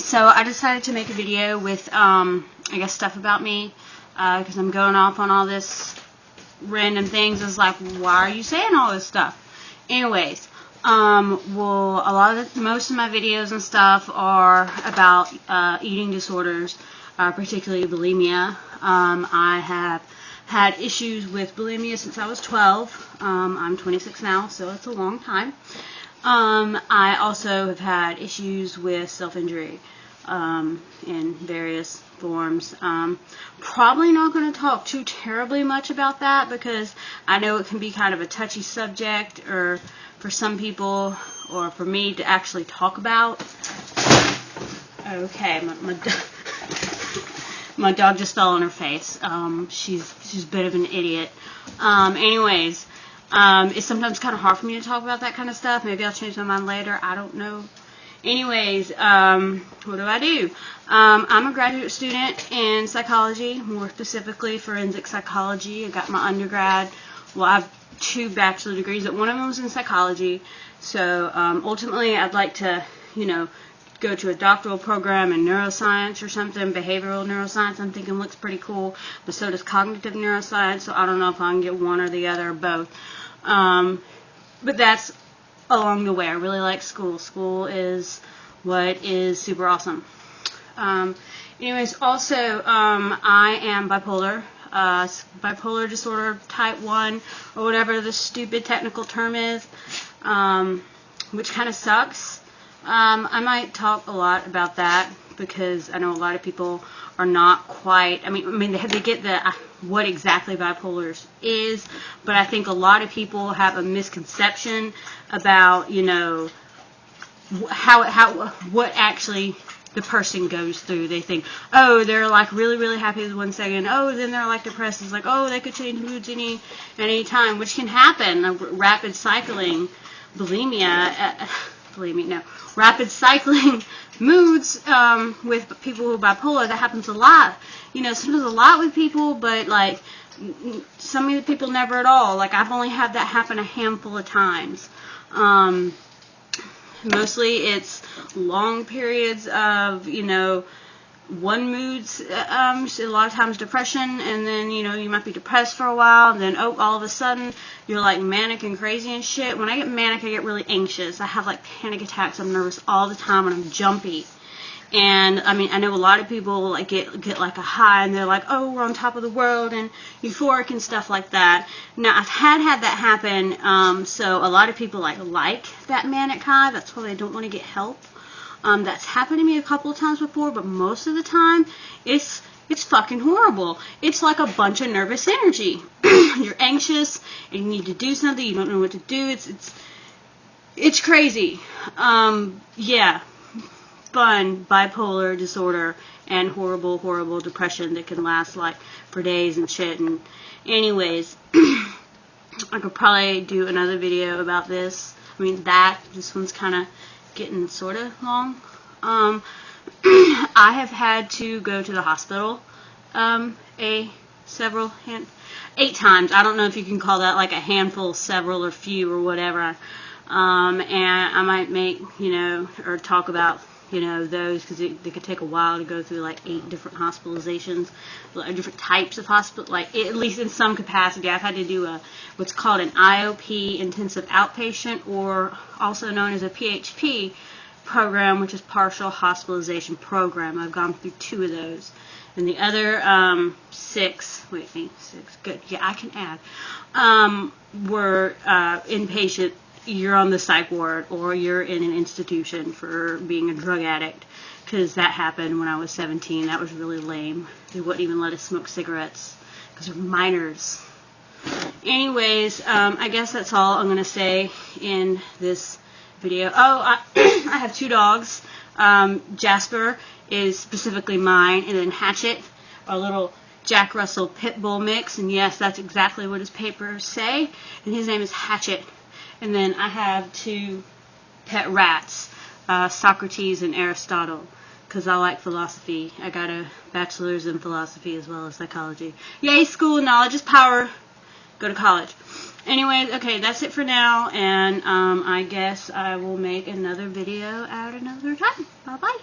So I decided to make a video with, I guess, stuff about me, because I'm going off on all this random things. It's like, why are you saying all this stuff? Anyways, well, most of my videos and stuff are about eating disorders, particularly bulimia. I have had issues with bulimia since I was 12. I'm 26 now, so it's a long time. I also have had issues with self-injury in various forms. Probably not going to talk too terribly much about that because I know it can be kind of a touchy subject, or for some people, or for me to actually talk about. Okay, my dog just fell on her face. She's a bit of an idiot. Anyways. It's sometimes kind of hard for me to talk about that kind of stuff. Maybe I'll change my mind later. I don't know. Anyways, what do? I'm a graduate student in psychology, more specifically forensic psychology. I got my undergrad. Well, I have 2 bachelor degrees, but one of them was in psychology. So ultimately, I'd like to, go to a doctoral program in neuroscience or something, behavioral neuroscience. I'm thinking looks pretty cool, but so does cognitive neuroscience. So I don't know if I can get one or the other or both. But that's along the way. I really like school. School is what is super awesome. Anyways, also, I am bipolar. Bipolar disorder type 1, or whatever the stupid technical term is, which kind of sucks. I might talk a lot about that because I know a lot of people are not quite, I mean they get the what exactly bipolar is, but I think a lot of people have a misconception about, what actually the person goes through. They think, oh, they're like really, really happy with 1 second. Oh, then they're like depressed. It's like, oh, they could change moods any time, which can happen. Rapid cycling bulimia, rapid cycling moods with people who are bipolar. That happens a lot. Sometimes a lot with people, but like some of the people never at all. Like I've only had that happen a handful of times. Mostly it's long periods of, one mood's, a lot of times depression, and then, you might be depressed for a while, and then, all of a sudden, you're, like, manic and crazy and shit. When I get manic, I get really anxious. I have, like, panic attacks. I'm nervous all the time, and I'm jumpy. And, I know a lot of people, like, get like, a high, and they're like, oh, we're on top of the world, and euphoric and stuff like that. Now, I've had that happen, so a lot of people, like that manic high. That's why they don't want to get help. That's happened to me a couple of times before, but most of the time, it's fucking horrible. It's like a bunch of nervous energy. You're anxious, and you need to do something, you don't know what to do. It's crazy. Yeah. Fun bipolar disorder and horrible, horrible depression that can last like for days and shit. And anyways, I could probably do another video about this. This one's kind of getting sort of long. I have had to go to the hospital 8 times. I don't know if you can call that like a handful, several, or few, or whatever. And I might make, or talk about, those, because they could take a while to go through like 8 different hospitalizations, different types of hospital, like at least in some capacity. I've had to do what's called an IOP, intensive outpatient, or also known as a PHP program, which is partial hospitalization program. I've gone through 2 of those. And the other 6, good, yeah, I can add, were inpatient. You're on the psych ward, or you're in an institution for being a drug addict, because that happened when I was 17. That was really lame. They wouldn't even let us smoke cigarettes because we're minors. Anyways, I guess that's all I'm going to say in this video. Oh, I have 2 dogs. Jasper is specifically mine, and then Hatchet, our little Jack Russell Pit Bull mix, and yes, that's exactly what his papers say, and his name is Hatchet. And then I have 2 pet rats, Socrates and Aristotle, because I like philosophy. I got a bachelor's in philosophy as well as psychology. Yay, school, knowledge is power. Go to college. Anyways, okay, that's it for now, and I guess I will make another video at another time. Bye-bye.